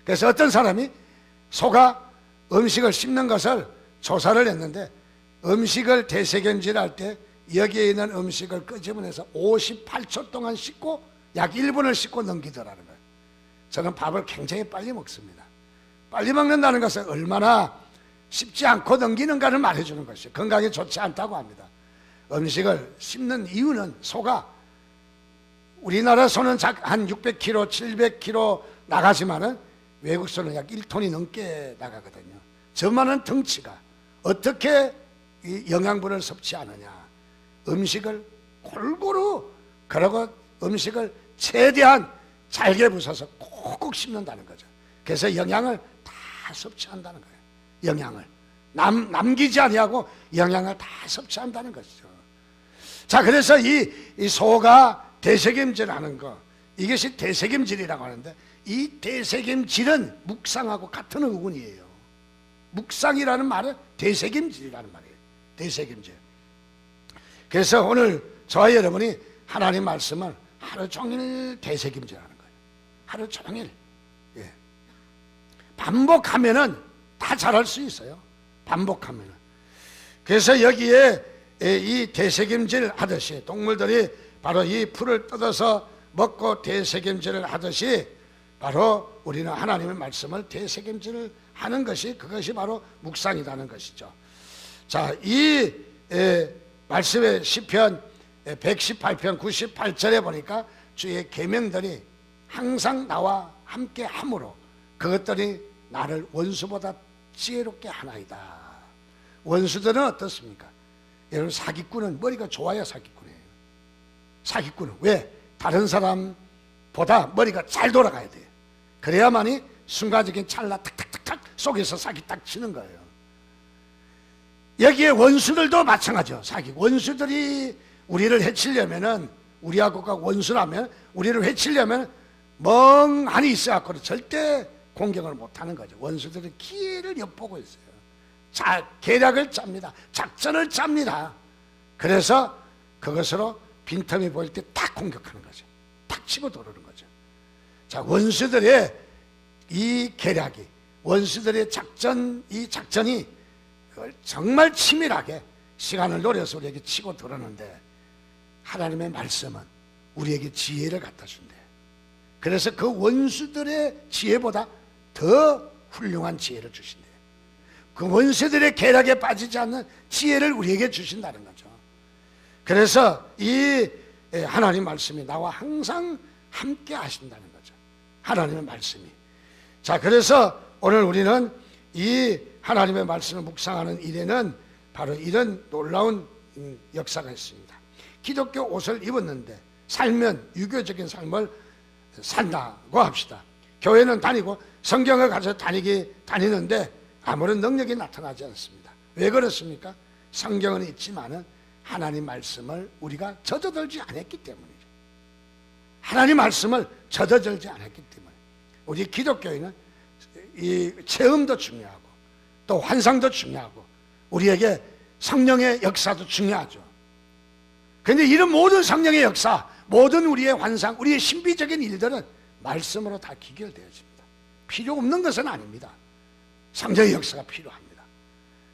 그래서 어떤 사람이 소가 음식을 씹는 것을 조사를 했는데, 음식을 되새김질할 때 여기에 있는 음식을 끄집어내서 58초 동안 씹고 약 1분을 씹고 넘기더라는 거예요. 저는 밥을 굉장히 빨리 먹습니다. 빨리 먹는다는 것은 얼마나 씹지 않고 넘기는가를 말해주는 것이에요. 건강에 좋지 않다고 합니다. 음식을 씹는 이유는, 소가, 우리나라 소는 한 600kg, 700kg 나가지만은 외국 소는 약 1톤이 넘게 나가거든요. 저만한 덩치가 어떻게 이 영양분을 섭취하느냐. 음식을 골고루, 그러고 음식을 최대한 잘게 부숴서 콕콕 씹는다는 거죠. 그래서 영양을 다 섭취한다는 거예요. 영양을 남기지 아니하고 영양을 다 섭취한다는 것이죠. 자, 그래서 이 소가 되새김질하는 거, 이것이 되새김질이라고 하는데, 이 되새김질은 묵상하고 같은 어근이에요. 묵상이라는 말은 되새김질이라는 말이에요. 되새김질. 그래서 오늘 저와 여러분이 하나님 말씀을 하루 종일 되새김질하는 거예요. 하루 종일. 예. 반복하면은 다 잘할 수 있어요. 반복하면은. 그래서 여기에 이 되새김질 하듯이, 동물들이 바로 이 풀을 뜯어서 먹고 되새김질을 하듯이, 바로 우리는 하나님의 말씀을 되새김질을 하는 것이, 그것이 바로 묵상이라는 것이죠. 자, 이 말씀의 시편 118편 98절에 보니까 주의 계명들이 항상 나와 함께 함으로 그것들이 나를 원수보다 지혜롭게 하나이다. 원수들은 어떻습니까? 여러분, 사기꾼은 머리가 좋아야 사기꾼이에요. 사기꾼은 왜? 다른 사람보다 머리가 잘 돌아가야 돼요. 그래야만이 순간적인 찰나 탁탁탁탁 속에서 사기 딱 치는 거예요. 여기에 원수들도 마찬가지죠. 사기 원수들이 우리를 해치려면은, 우리하고가 원수라면 우리를 해치려면 멍하니 있어갖고 절대 공격을 못하는 거죠. 원수들은 기회를 엿보고 있어요. 계략을 짭니다. 작전을 짭니다. 그래서 그것으로 빈틈이 보일 때 딱 공격하는 거죠. 탁 치고 도르는 거죠. 자, 원수들의 이 계략이, 원수들의 이 작전이 정말 치밀하게 시간을 노려서 우리에게 치고 들었는데, 하나님의 말씀은 우리에게 지혜를 갖다 준대. 그래서 그 원수들의 지혜보다 더 훌륭한 지혜를 주신대. 그 원수들의 계략에 빠지지 않는 지혜를 우리에게 주신다는 거죠. 그래서 이 하나님 말씀이 나와 항상 함께 하신다는 거죠. 하나님의 말씀이. 자, 그래서 오늘 우리는 이 하나님의 말씀을 묵상하는 일에는 바로 이런 놀라운 역사가 있습니다. 기독교 옷을 입었는데 살면 유교적인 삶을 산다고 합시다. 교회는 다니고 성경을 가서 다니는데 아무런 능력이 나타나지 않습니다. 왜 그렇습니까? 성경은 있지만은 하나님 말씀을 우리가 젖어들지 않았기 때문이죠. 하나님 말씀을 젖어들지 않았기 때문에. 우리 기독교인은 이 체험도 중요하고 또 환상도 중요하고 우리에게 성령의 역사도 중요하죠. 그런데 이런 모든 성령의 역사, 모든 우리의 환상, 우리의 신비적인 일들은 말씀으로 다 기결되어집니다. 필요 없는 것은 아닙니다. 성령의 역사가 필요합니다.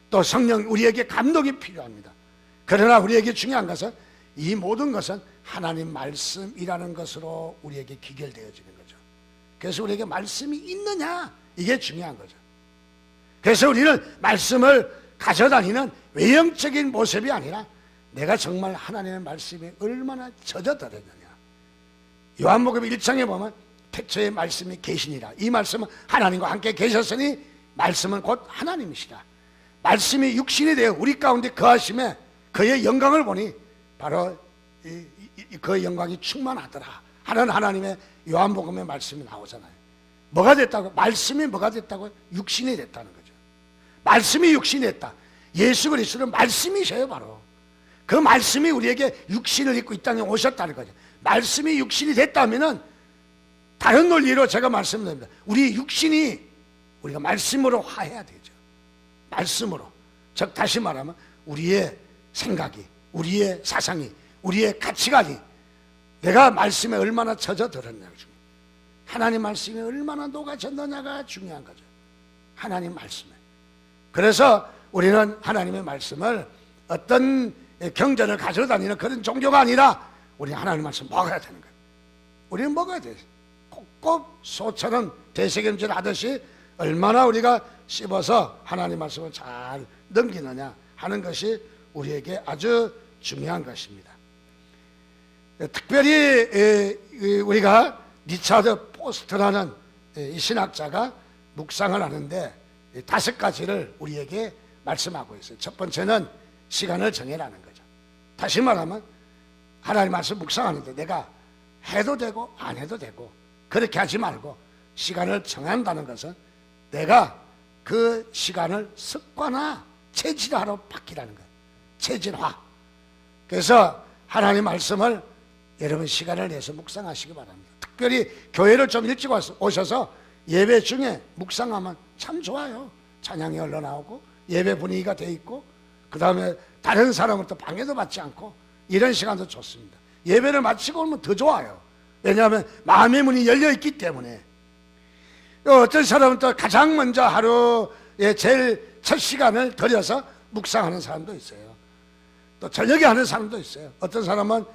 또 성령, 우리에게 감동이 필요합니다. 그러나 우리에게 중요한 것은 이 모든 것은 하나님 말씀이라는 것으로 우리에게 기결되어지는 거죠. 그래서 우리에게 말씀이 있느냐, 이게 중요한 거죠. 그래서 우리는 말씀을 가져다니는 외형적인 모습이 아니라 내가 정말 하나님의 말씀에 얼마나 젖어들었느냐. 요한복음 1장에 보면 태초에 말씀이 계시니라. 이 말씀은 하나님과 함께 계셨으니 말씀은 곧 하나님이시라. 말씀이 육신이 되어 우리 가운데 거하심에 그의 영광을 보니 바로 그 영광이 충만하더라 하는 하나님의 요한복음의 말씀이 나오잖아요. 뭐가 됐다고? 말씀이 뭐가 됐다고? 육신이 됐다는 거죠. 말씀이 육신이 됐다. 예수 그리스도는 말씀이셔요. 바로 그 말씀이 우리에게 육신을 입고 이 땅에 오셨다는 거죠. 말씀이 육신이 됐다면은 다른 논리로 제가 말씀드립니다. 우리 육신이 우리가 말씀으로 화해야 되죠. 말씀으로. 즉 다시 말하면 우리의 생각이, 우리의 사상이, 우리의 가치관이 내가 말씀에 얼마나 젖어들었냐가 중요해요. 하나님 말씀에 얼마나 녹아졌느냐가 중요한 거죠. 하나님 말씀에. 그래서 우리는 하나님의 말씀을 어떤 경전을 가지고 다니는 그런 종교가 아니라 우리는 하나님 말씀 먹어야 되는 거예요. 우리는 먹어야 돼요. 꼭 소처럼 대세김질 하듯이 얼마나 우리가 씹어서 하나님 말씀을 잘 넘기느냐 하는 것이 우리에게 아주 중요한 것입니다. 특별히 우리가 리차드 포스트라는 이 신학자가 묵상을 하는데 5가지를 우리에게 말씀하고 있어요. 첫 번째는 시간을 정해라는 거죠. 다시 말하면 하나님 말씀 묵상하는데 내가 해도 되고 안 해도 되고 그렇게 하지 말고 시간을 정한다는 것은 내가 그 시간을 습관화, 체질화로 바뀌라는 거예요. 체질화. 그래서 하나님 말씀을 여러분 시간을 내서 묵상하시기 바랍니다. 특별히 교회를 좀 일찍 오셔서 예배 중에 묵상하면 참 좋아요. 찬양이 흘러나오고 예배 분위기가 돼 있고 그 다음에 다른 사람으로부터 방해도 받지 않고 이런 시간도 좋습니다. 예배를 마치고 오면 더 좋아요. 왜냐하면 마음의 문이 열려 있기 때문에. 어떤 사람은 또 가장 먼저 하루에 제일 첫 시간을 들여서 묵상하는 사람도 있어요. 또 저녁에 하는 사람도 있어요. 어떤 사람은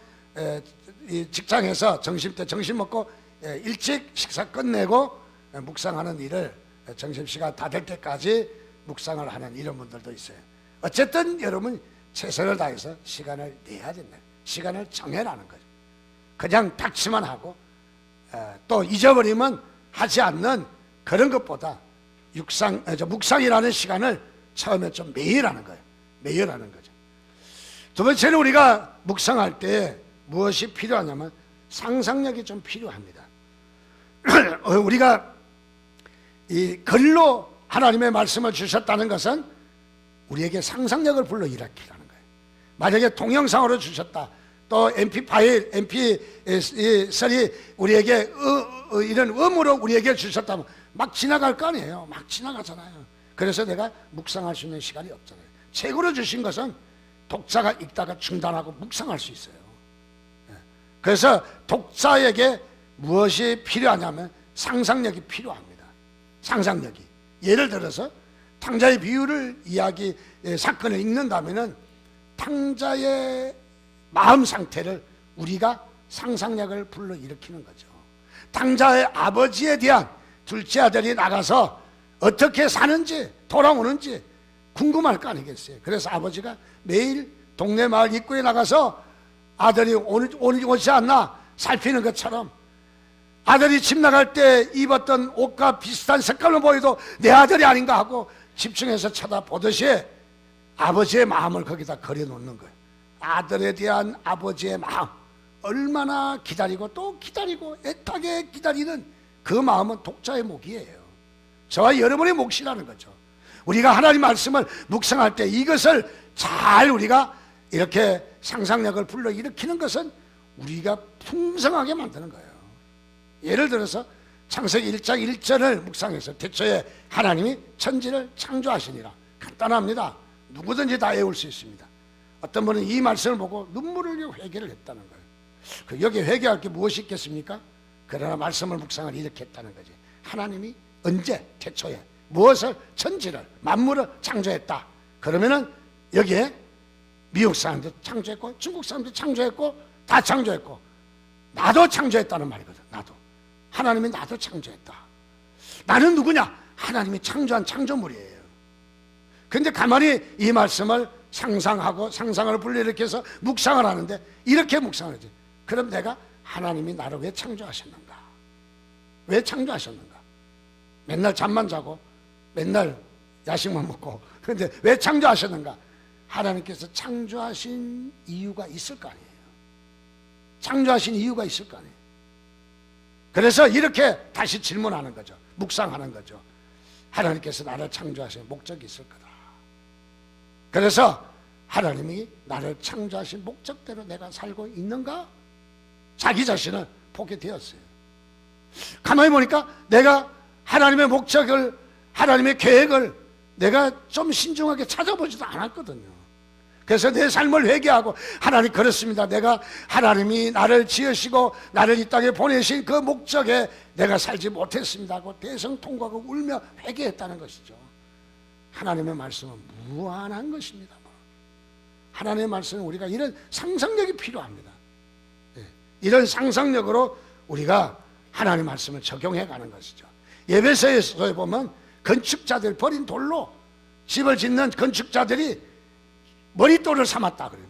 이 직장에서 점심때 점심 먹고 일찍 식사 끝내고 묵상하는 일을 점심시간 다 될 때까지 묵상을 하는 이런 분들도 있어요. 어쨌든 여러분 최선을 다해서 시간을 내야 된다. 시간을 정해라는 거죠. 그냥 닥치만 하고 또 잊어버리면 하지 않는 그런 것보다 묵상이라는 시간을 처음에 좀 매일 하는 거예요. 매일 하는 거죠. 두 번째는 우리가 묵상할 때 무엇이 필요하냐면 상상력이 좀 필요합니다. 우리가 이 글로 하나님의 말씀을 주셨다는 것은 우리에게 상상력을 불러일으키라는 거예요. 만약에 동영상으로 주셨다, 또 MP 파일, MP3 우리에게 이런 음으로 우리에게 주셨다면 막 지나갈 거 아니에요. 막 지나가잖아요. 그래서 내가 묵상할 수 있는 시간이 없잖아요. 책으로 주신 것은 독자가 읽다가 중단하고 묵상할 수 있어요. 그래서 독자에게 무엇이 필요하냐면 상상력이 필요합니다. 상상력이. 예를 들어서 탕자의 비유를 사건을 읽는다면은 탕자의 마음 상태를 우리가 상상력을 불러일으키는 거죠. 탕자의 아버지에 대한 둘째 아들이 나가서 어떻게 사는지 돌아오는지 궁금할 거 아니겠어요. 그래서 아버지가 매일 동네 마을 입구에 나가서 아들이 오지 않나 살피는 것처럼 아들이 집 나갈 때 입었던 옷과 비슷한 색깔로 보여도 내 아들이 아닌가 하고 집중해서 쳐다보듯이 아버지의 마음을 거기다 그려놓는 거예요. 아들에 대한 아버지의 마음, 얼마나 기다리고 또 기다리고 애타게 기다리는 그 마음은 독자의 몫이에요. 저와 여러분의 몫이라는 거죠. 우리가 하나님 말씀을 묵상할 때 이것을 잘 우리가 이렇게 상상력을 불러일으키는 것은 우리가 풍성하게 만드는 거예요. 예를 들어서 창세기 1장 1절을 묵상해서 태초에 하나님이 천지를 창조하시니라. 간단합니다. 누구든지 다 외울 수 있습니다. 어떤 분은 이 말씀을 보고 눈물을 흘리고 회개를 했다는 거예요. 여기 회개할 게 무엇이 있겠습니까? 그러나 말씀을 묵상을 이렇게 했다는 거지. 하나님이 언제 태초에 무엇을 천지를 만물을 창조했다. 그러면은 여기에 미국 사람도 창조했고 중국 사람도 창조했고 다 창조했고 나도 창조했다는 말이거든. 나도 하나님이 나도 창조했다. 나는 누구냐? 하나님이 창조한 창조물이에요. 그런데 가만히 이 말씀을 상상하고 상상을 불러일으켜서 묵상을 하는데 이렇게 묵상을 하지. 그럼 내가 하나님이 나를 왜 창조하셨는가? 왜 창조하셨는가? 맨날 잠만 자고 맨날 야식만 먹고 그런데 왜 창조하셨는가? 하나님께서 창조하신 이유가 있을 거 아니에요. 창조하신 이유가 있을 거 아니에요. 그래서 이렇게 다시 질문하는 거죠. 묵상하는 거죠. 하나님께서 나를 창조하신 목적이 있을 거다. 그래서 하나님이 나를 창조하신 목적대로 내가 살고 있는가? 자기 자신을 보게 되었어요. 가만히 보니까 내가 하나님의 목적을, 하나님의 계획을 내가 좀 신중하게 찾아보지도 않았거든요. 그래서 내 삶을 회개하고 하나님 그렇습니다. 내가 하나님이 나를 지으시고 나를 이 땅에 보내신 그 목적에 내가 살지 못했습니다 하고 대성통곡하고 울며 회개했다는 것이죠. 하나님의 말씀은 무한한 것입니다. 하나님의 말씀은 우리가 이런 상상력이 필요합니다. 이런 상상력으로 우리가 하나님의 말씀을 적용해 가는 것이죠. 에베소서에 보면 건축자들 버린 돌로 집을 짓는 건축자들이 머릿돌을 삼았다 그래요.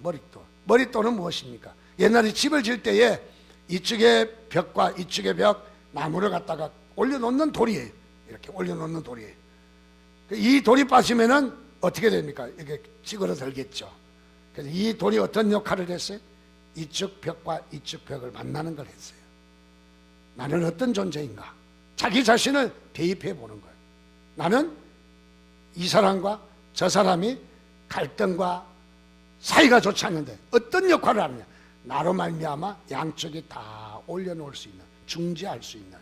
머릿돌은 무엇입니까? 옛날에 집을 지을 때에 이쪽의 벽과 이쪽의 벽 나무를 갖다가 올려놓는 돌이에요. 이렇게 올려놓는 돌이에요. 이 돌이 빠지면은 어떻게 됩니까? 이게 찌그러들겠죠. 그래서 이 돌이 어떤 역할을 했어요? 이쪽 벽과 이쪽 벽을 만나는 걸 했어요. 나는 어떤 존재인가? 자기 자신을 대입해 보는 거예요. 나는 이 사람과 저 사람이 갈등과 사이가 좋지 않는데 어떤 역할을 하느냐? 나로 말미암아 양쪽이 다 올려놓을 수 있는, 중재할 수 있는,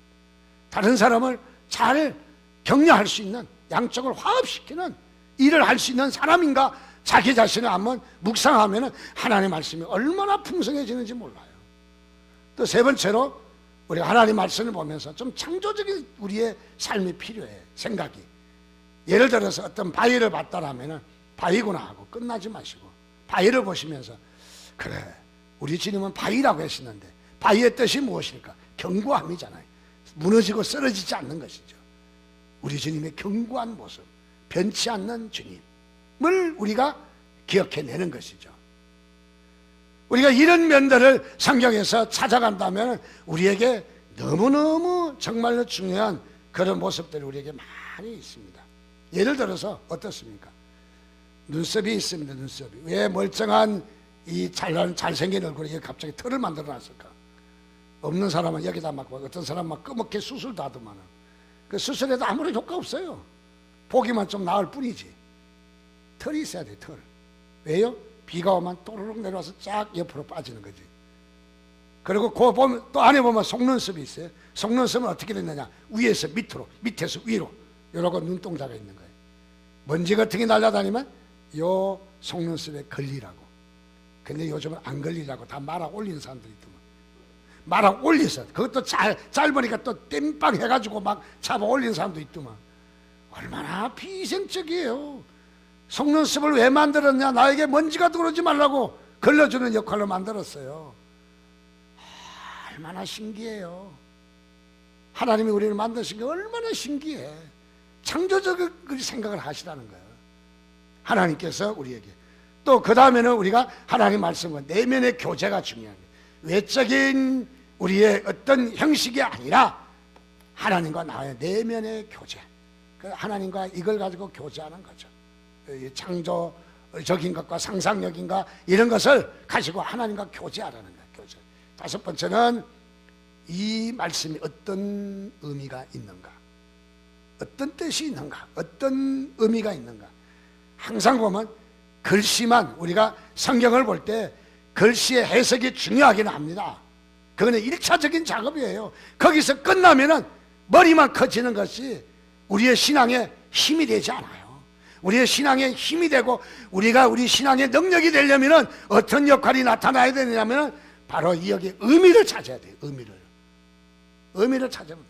다른 사람을 잘 격려할 수 있는, 양쪽을 화합시키는 일을 할 수 있는 사람인가? 자기 자신을 한번 묵상하면 하나님의 말씀이 얼마나 풍성해지는지 몰라요. 또 세 번째로 우리가 하나님 말씀을 보면서 좀 창조적인 우리의 삶이 필요해. 생각이. 예를 들어서 어떤 바위를 봤다라면 바위구나 하고 끝나지 마시고 바위를 보시면서 그래 우리 주님은 바위라고 했었는데 바위의 뜻이 무엇일까? 견고함이잖아요. 무너지고 쓰러지지 않는 것이죠. 우리 주님의 견고한 모습, 변치 않는 주님을 우리가 기억해내는 것이죠. 우리가 이런 면들을 성경에서 찾아간다면 우리에게 너무너무 정말로 중요한 그런 모습들이 우리에게 많이 있습니다. 예를 들어서 어떻습니까? 눈썹이 있습니다. 눈썹이 왜 멀쩡한 이 잘생긴 얼굴에 갑자기 털을 만들어 놨을까? 없는 사람은 여기다 막, 어떤 사람은 막 끄먹게 수술도 하더만은 그 수술에도 아무런 효과 없어요. 보기만 좀 나을 뿐이지. 털이 있어야 돼. 털. 왜요? 비가 오면 또르륵 내려와서 쫙 옆으로 빠지는 거지. 그리고 그 보면 또 안에 보면 속눈썹이 있어요. 속눈썹은 어떻게 됐느냐? 위에서 밑으로, 밑에서 위로 이러고 눈동자가 있는 거예요. 먼지 같은 게 날아다니면 요 속눈썹에 걸리라고. 근데 요즘은 안 걸리라고 다 말아 올리는 사람들이 있더만. 말아 올려서 그것도 짧으니까 또 땜빵 해가지고 막 잡아 올리는 사람도 있더만. 얼마나 비위생적이에요. 속눈썹을 왜 만들었냐? 나에게 먼지가 들어오지 말라고 걸러주는 역할로 만들었어요. 얼마나 신기해요. 하나님이 우리를 만드신 게 얼마나 신기해. 창조적인 생각을 하시라는 거예요. 하나님께서 우리에게. 또 그 다음에는 우리가 하나님 말씀과 내면의 교제가 중요합니다. 외적인 우리의 어떤 형식이 아니라 하나님과 나의 내면의 교제. 하나님과 이걸 가지고 교제하는 거죠. 창조적인 것과 상상력인가 이런 것을 가지고 하나님과 교제하라는 거예요. 교제. 다섯 번째는 이 말씀이 어떤 의미가 있는가, 어떤 뜻이 있는가, 어떤 의미가 있는가. 항상 보면 글씨만, 우리가 성경을 볼 때 글씨의 해석이 중요하긴 합니다. 그거는 1차적인 작업이에요. 거기서 끝나면은 머리만 커지는 것이 우리의 신앙에 힘이 되지 않아요. 우리의 신앙에 힘이 되고 우리가 우리 신앙의 능력이 되려면은 어떤 역할이 나타나야 되냐면은 바로 여기에 의미를 찾아야 돼요. 의미를 찾으면,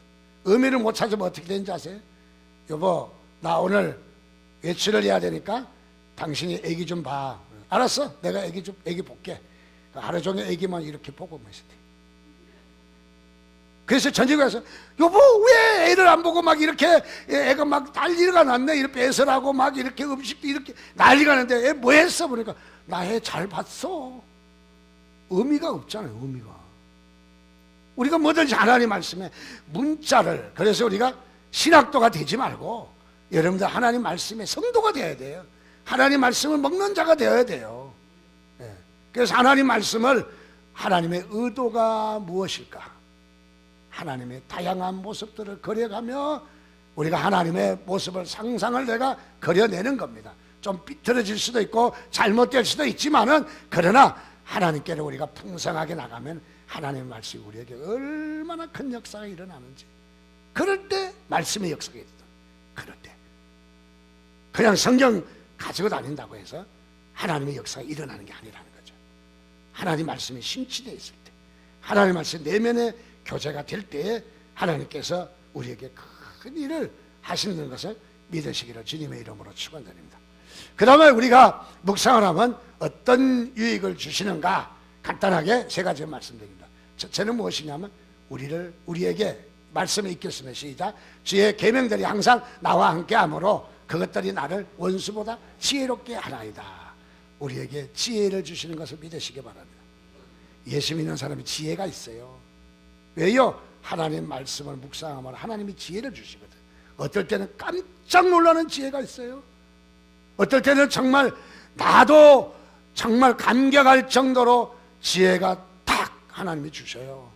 의미를 못 찾으면 어떻게 되는지 아세요? 여보, 나 오늘 외출을 해야 되니까 당신이 애기 좀 봐. 알았어? 내가 애기 볼게. 하루 종일 애기만 이렇게 보고 있을 때. 그래서 전쟁에 가서 여보 왜 애를 안 보고 막 이렇게 애가 막 난리가 났네. 이렇게 배설하고 막 이렇게 음식도 이렇게 난리가 났는데 애 뭐 했어? 보니까 나 애 잘 봤어. 의미가 없잖아요. 의미가. 우리가 뭐든지 하나님 말씀에 문자를, 그래서 우리가 신학도가 되지 말고 여러분들 하나님 말씀에 성도가 되어야 돼요. 하나님 말씀을 먹는 자가 되어야 돼요. 그래서 하나님 말씀을 하나님의 의도가 무엇일까? 하나님의 다양한 모습들을 그려가며 우리가 하나님의 모습을 상상을 내가 그려내는 겁니다. 좀 삐뚤어질 수도 있고 잘못될 수도 있지만은, 그러나 하나님께로 우리가 풍성하게 나가면 하나님의 말씀이 우리에게 얼마나 큰 역사가 일어나는지, 그럴 때 말씀의 역사가 있다. 그럴 때 그냥 성경 가지고 다닌다고 해서 하나님의 역사가 일어나는 게 아니라는 거죠. 하나님 말씀이 심취되어 있을 때, 하나님 말씀 내면의 교제가 될 때에 하나님께서 우리에게 큰 일을 하시는 것을 믿으시기를 주님의 이름으로 축원드립니다. 그 다음에 우리가 묵상을 하면 어떤 유익을 주시는가, 간단하게 세 가지 말씀드립니다. 첫째는 무엇이냐면 우리에게 말씀을 읽겠습니다. 시작. 주의 계명들이 항상 나와 함께 하므로 그것들이 나를 원수보다 지혜롭게 하나이다. 우리에게 지혜를 주시는 것을 믿으시기 바랍니다. 예수 믿는 사람이 지혜가 있어요. 왜요? 하나님 말씀을 묵상하면 하나님이 지혜를 주시거든. 어떨 때는 깜짝 놀라는 지혜가 있어요. 어떨 때는 정말 나도 정말 감격할 정도로 지혜가 딱 하나님이 주셔요.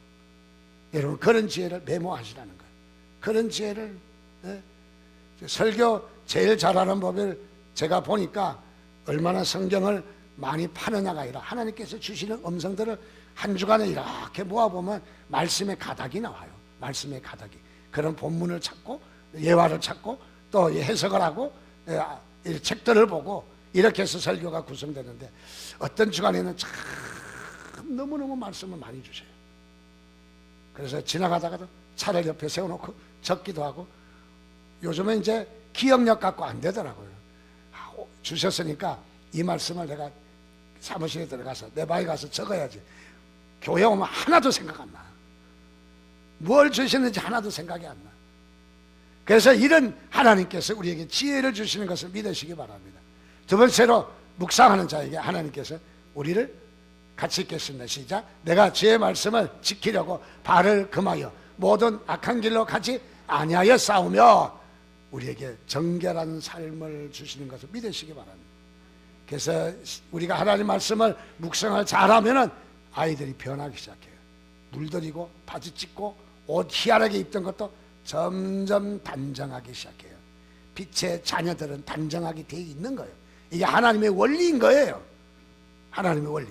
여러분, 그런 지혜를 메모하시라는 거예요. 그런 지혜를, 설교 제일 잘하는 법을 제가 보니까 얼마나 성경을 많이 파느냐가 아니라 하나님께서 주시는 음성들을 한 주간에 이렇게 모아보면 말씀의 가닥이 나와요. 말씀의 가닥이. 그런 본문을 찾고 예화를 찾고 또 해석을 하고 책들을 보고 이렇게 해서 설교가 구성되는데, 어떤 주간에는 참 너무너무 말씀을 많이 주셔요. 그래서 지나가다가도 차를 옆에 세워놓고 적기도 하고, 요즘은 이제 기억력 갖고 안 되더라고요. 주셨으니까 이 말씀을 내가 사무실에 들어가서 내 방에 가서 적어야지. 교회 오면 하나도 생각 안 나. 뭘 주셨는지 하나도 생각이 안 나. 그래서 이런 하나님께서 우리에게 지혜를 주시는 것을 믿으시기 바랍니다. 두 번째로 묵상하는 자에게 하나님께서 우리를 같이 읽겠습니다. 시작. 내가 주의 말씀을 지키려고 발을 금하여 모든 악한 길로 가지 아니하여 싸우며 우리에게 정결한 삶을 주시는 것을 믿으시기 바랍니다. 그래서 우리가 하나님 말씀을 묵상을 잘하면은 아이들이 변하기 시작해요. 물들이고 바지 찢고 옷 희한하게 입던 것도 점점 단정하기 시작해요. 빛의 자녀들은 단정하게 돼 있는 거예요. 이게 하나님의 원리인 거예요. 하나님의 원리.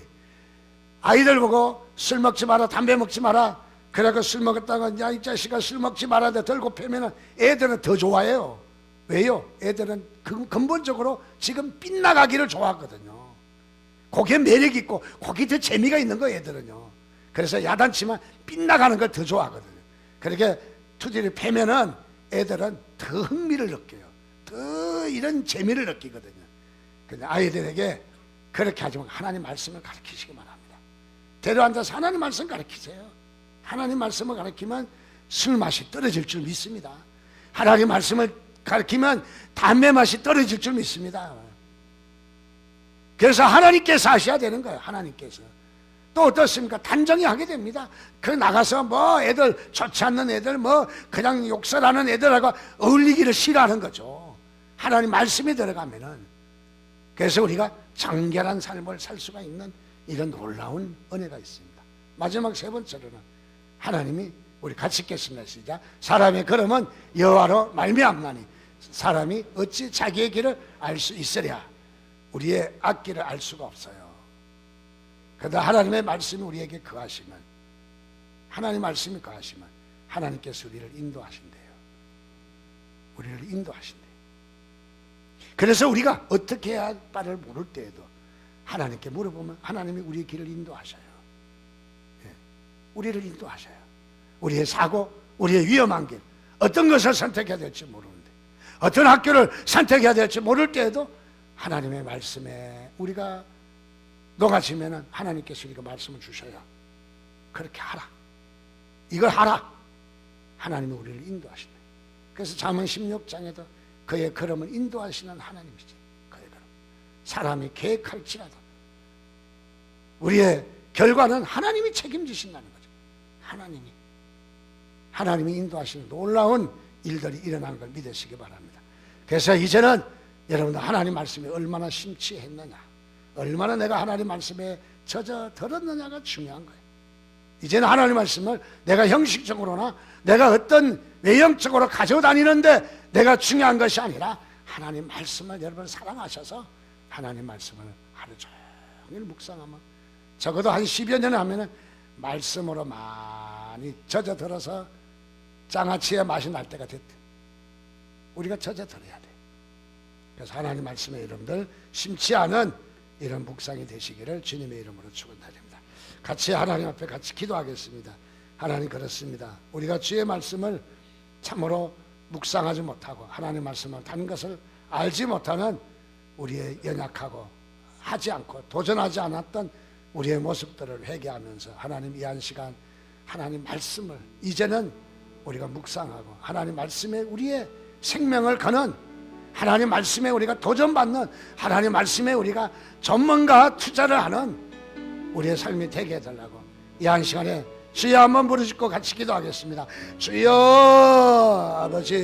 아이들 보고 술 먹지 마라, 담배 먹지 마라. 그래서 술 먹었다가 야 이 자식아 술 먹지 마라 들고 패면은 애들은 더 좋아해요. 왜요? 애들은 근본적으로 지금 빗나가기를 좋아하거든요. 거기에 매력이 있고 거기에 더 재미가 있는 거예요. 애들은요. 그래서 야단치면 빗나가는 걸 더 좋아하거든요. 그렇게 투지를 패면은 애들은 더 흥미를 느껴요. 더 이런 재미를 느끼거든요. 근데 아이들에게 그렇게 하지만 하나님 말씀을 가르치시기 바랍니다. 데려앉아서 하나님 말씀 가르치세요. 하나님 말씀을 가르치면 술 맛이 떨어질 줄 믿습니다. 하나님 말씀을 가르치면 담배 맛이 떨어질 줄 믿습니다. 그래서 하나님께서 하셔야 되는 거예요. 하나님께서. 또 어떻습니까? 단정히 하게 됩니다. 그 나가서 뭐 애들 좋지 않는 애들 뭐 그냥 욕설하는 애들하고 어울리기를 싫어하는 거죠. 하나님 말씀이 들어가면은. 그래서 우리가 정결한 삶을 살 수가 있는 이런 놀라운 은혜가 있습니다. 마지막 세 번째로는 하나님이 우리 같이 읽겠습니다. 시작. 사람의 걸음은 여호와로 말미암나니 사람이 어찌 자기의 길을 알 수 있으랴. 우리의 앞길을 알 수가 없어요. 그러나 하나님의 말씀이 우리에게 거하시면, 하나님 말씀이 거하시면 하나님께서 우리를 인도하신대요. 우리를 인도하신대요. 그래서 우리가 어떻게 해야 할 바를 모를 때에도 하나님께 물어보면 하나님이 우리의 길을 인도하셔요. 예. 우리를 인도하셔요. 우리의 사고, 우리의 위험한 길, 어떤 것을 선택해야 될지 모르는데, 어떤 학교를 선택해야 될지 모를 때에도 하나님의 말씀에 우리가 녹아지면은 하나님께서 우리가 말씀을 주셔요. 그렇게 하라. 이걸 하라. 하나님이 우리를 인도하신다. 그래서 잠언 16장에도 그의 걸음을 인도하시는 하나님이지. 그의 걸음. 사람이 계획할지라도 우리의 결과는 하나님이 책임지신다는 거죠. 하나님이 인도하시는 놀라운 일들이 일어나는 걸 믿으시기 바랍니다. 그래서 이제는 여러분들 하나님 말씀이 얼마나 심취했느냐, 얼마나 내가 하나님 말씀에 젖어 들었느냐가 중요한 거예요. 이제는 하나님 말씀을 내가 형식적으로나 내가 어떤 외형적으로 가져다니는데 내가 중요한 것이 아니라 하나님 말씀을 여러분 사랑하셔서 하나님 말씀을 하루 종일 묵상하면 적어도 한 10여 년 하면은 말씀으로 많이 젖어 들어서 장아찌의 맛이 날 때가 됐대. 우리가 젖어 들어야 돼. 그래서 하나님 말씀에 여러분들 심치 않은 이런 묵상이 되시기를 주님의 이름으로 축원드립니다. 같이 하나님 앞에 같이 기도하겠습니다. 하나님 그렇습니다. 우리가 주의 말씀을 참으로 묵상하지 못하고 하나님 말씀을 다른 것을 알지 못하는 우리의 연약하고 하지 않고 도전하지 않았던 우리의 모습들을 회개하면서 하나님 이 한 시간 하나님 말씀을 이제는 우리가 묵상하고 하나님 말씀에 우리의 생명을 거는 하나님 말씀에 우리가 도전받는 하나님 말씀에 우리가 전문가 투자를 하는 우리의 삶이 되게 해달라고 이 한 시간에 주여 한번 부르짖고 같이 기도하겠습니다. 주여 아버지